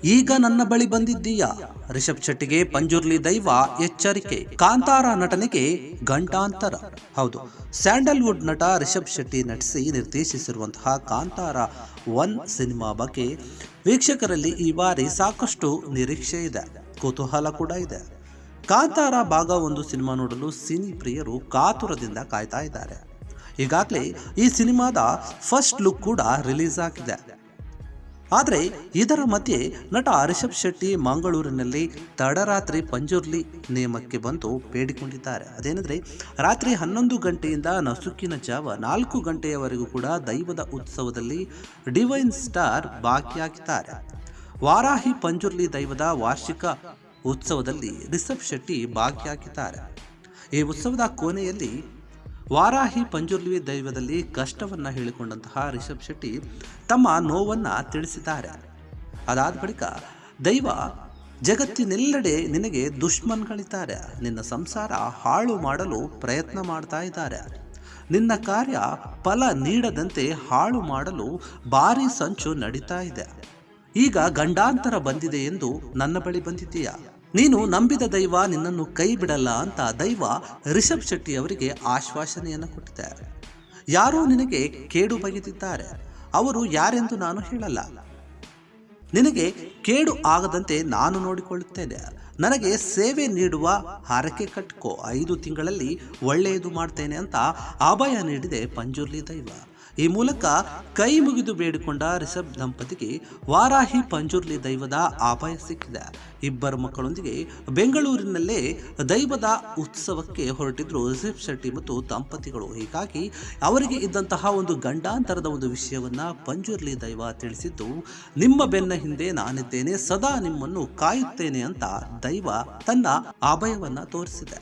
ಈಗ ನನ್ನ ಬಳಿ ಬಂದಿದ್ದೀಯಾ? ರಿಷಬ್ ಶೆಟ್ಟಿಗೆ ಪಂಜುರ್ಲಿ ದೈವ ಎಚ್ಚರಿಕೆ. ಕಾಂತಾರ ನಟನೆಗೆ ಗಂಟಾಂತರ. ಹೌದು, ಸ್ಯಾಂಡಲ್ವುಡ್ ನಟ ರಿಷಬ್ ಶೆಟ್ಟಿ ನಟಿಸಿ ನಿರ್ದೇಶಿಸಿರುವಂತಹ ಕಾಂತಾರ 1 ಸಿನಿಮಾ ಬಗ್ಗೆ ವೀಕ್ಷಕರಲ್ಲಿ ಈ ಬಾರಿ ಸಾಕಷ್ಟು ನಿರೀಕ್ಷೆ ಇದೆ, ಕುತೂಹಲ ಕೂಡ ಇದೆ. ಕಾಂತಾರ ಭಾಗ 1 ಸಿನಿಮಾ ನೋಡಲು ಸಿನಿ ಪ್ರಿಯರು ಕಾತುರದಿಂದ ಕಾಯ್ತಾ ಇದ್ದಾರೆ. ಈಗಾಗಲೇ ಈ ಸಿನಿಮಾದ ಫಸ್ಟ್ ಲುಕ್ ಕೂಡ ರಿಲೀಸ್ ಆಗಿದೆ. ಆದರೆ ಇದರ ಮಧ್ಯೆ ನಟ ರಿಷಬ್ ಶೆಟ್ಟಿ ಮಂಗಳೂರಿನಲ್ಲಿ ತಡರಾತ್ರಿ ಪಂಜುರ್ಲಿ ನೇಮಕ್ಕೆ ಬಂದು ಬೇಡಿಕೊಂಡಿದ್ದಾರೆ. ಅದೇನೆಂದರೆ ರಾತ್ರಿ 11 ಗಂಟೆಯಿಂದ ನಸುಕಿನ ಜಾವ 4 ಗಂಟೆಯವರೆಗೂ ಕೂಡ ದೈವದ ಉತ್ಸವದಲ್ಲಿ ಡಿವೈನ್ ಸ್ಟಾರ್ ಭಾಗಿಯಾಗಿದ್ದಾರೆ. ವಾರಾಹಿ ಪಂಜುರ್ಲಿ ದೈವದ ವಾರ್ಷಿಕ ಉತ್ಸವದಲ್ಲಿ ರಿಷಬ್ ಶೆಟ್ಟಿ ಭಾಗಿಯಾಗಿದ್ದಾರೆ. ಈ ಉತ್ಸವದ ಕೊನೆಯಲ್ಲಿ ವಾರಾಹಿ ಪಂಜುರ್ಲಿ ದೈವದಲ್ಲಿ ಕಷ್ಟವನ್ನು ಹೇಳಿಕೊಂಡಂತಹ ರಿಷಬ್ ಶೆಟ್ಟಿ ತಮ್ಮ ನೋವನ್ನು ತಿಳಿಸಿದ್ದಾರೆ. ಅದಾದ ಬಳಿಕ ದೈವ ಜಗತ್ತಿನೆಲ್ಲೆಡೆ ನಿನಗೆ ದುಶ್ಮನ್ಗಳಿದ್ದಾರೆ, ನಿನ್ನ ಸಂಸಾರ ಹಾಳು ಮಾಡಲು ಪ್ರಯತ್ನ ಮಾಡ್ತಾ ಇದ್ದಾರೆ, ನಿನ್ನ ಕಾರ್ಯ ಫಲ ನೀಡದಂತೆ ಹಾಳು ಮಾಡಲು ಭಾರಿ ಸಂಚು ನಡೀತಾ ಇದೆ. ಈಗ ಗಂಡಾಂತರ ಬಂದಿದೆ ಎಂದು ನನ್ನ ಬಳಿ ಬಂದಿದ್ದೀಯಾ? ನೀನು ನಂಬಿದ ದೈವ ನಿನ್ನನ್ನು ಕೈ ಬಿಡಲ್ಲ ಅಂತ ದೈವ ರಿಷಬ್ ಶೆಟ್ಟಿ ಅವರಿಗೆ ಆಶ್ವಾಸನೆಯನ್ನು ಕೊಟ್ಟಿದ್ದಾರೆ. ಯಾರೋ ನಿನಗೆ ಕೇಡು ಬಗೆದಿದ್ದಾರೆ, ಅವರು ಯಾರೆಂದು ನಾನು ಹೇಳಲ್ಲ. ನಿನಗೆ ಕೇಡು ಆಗದಂತೆ ನಾನು ನೋಡಿಕೊಳ್ಳುತ್ತೇನೆ. ನನಗೆ ಸೇವೆ ನೀಡುವ ಹರಕೆ ಕಟ್ಕೋ, 5 ತಿಂಗಳಲ್ಲಿ ಒಳ್ಳೆಯದು ಮಾಡ್ತೇನೆ ಅಂತ ಅಭಯ ನೀಡಿದೆ ಪಂಜುರ್ಲಿ ದೈವ. ಈ ಮೂಲಕ ಕೈ ಮುಗಿದು ಬೇಡಿಕೊಂಡ ರಿಷಬ್ ದಂಪತಿಗೆ ವಾರಾಹಿ ಪಂಜುರ್ಲಿ ದೈವದ ಅಭಯ ಸಿಕ್ಕಿದೆ. ಇಬ್ಬರು ಮಕ್ಕಳೊಂದಿಗೆ ಬೆಂಗಳೂರಿನಲ್ಲೇ ದೈವದ ಉತ್ಸವಕ್ಕೆ ಹೊರಟಿದ್ರು ರಿಷಬ್ ಶೆಟ್ಟಿ ಮತ್ತು ದಂಪತಿಗಳು. ಹೀಗಾಗಿ ಅವರಿಗೆ ಇದ್ದಂತಹ ಒಂದು ಗಂಡಾಂತರದ ಒಂದು ವಿಷಯವನ್ನ ಪಂಜುರ್ಲಿ ದೈವ ತಿಳಿಸಿದ್ದು, ನಿಮ್ಮ ಬೆನ್ನ ಹಿಂದೆ ನಾನಿದ್ದೇನೆ, ಸದಾ ನಿಮ್ಮನ್ನು ಕಾಯುತ್ತೇನೆ ಅಂತ ದೈವ ತನ್ನ ಅಭಯವನ್ನ ತೋರಿಸಿದೆ.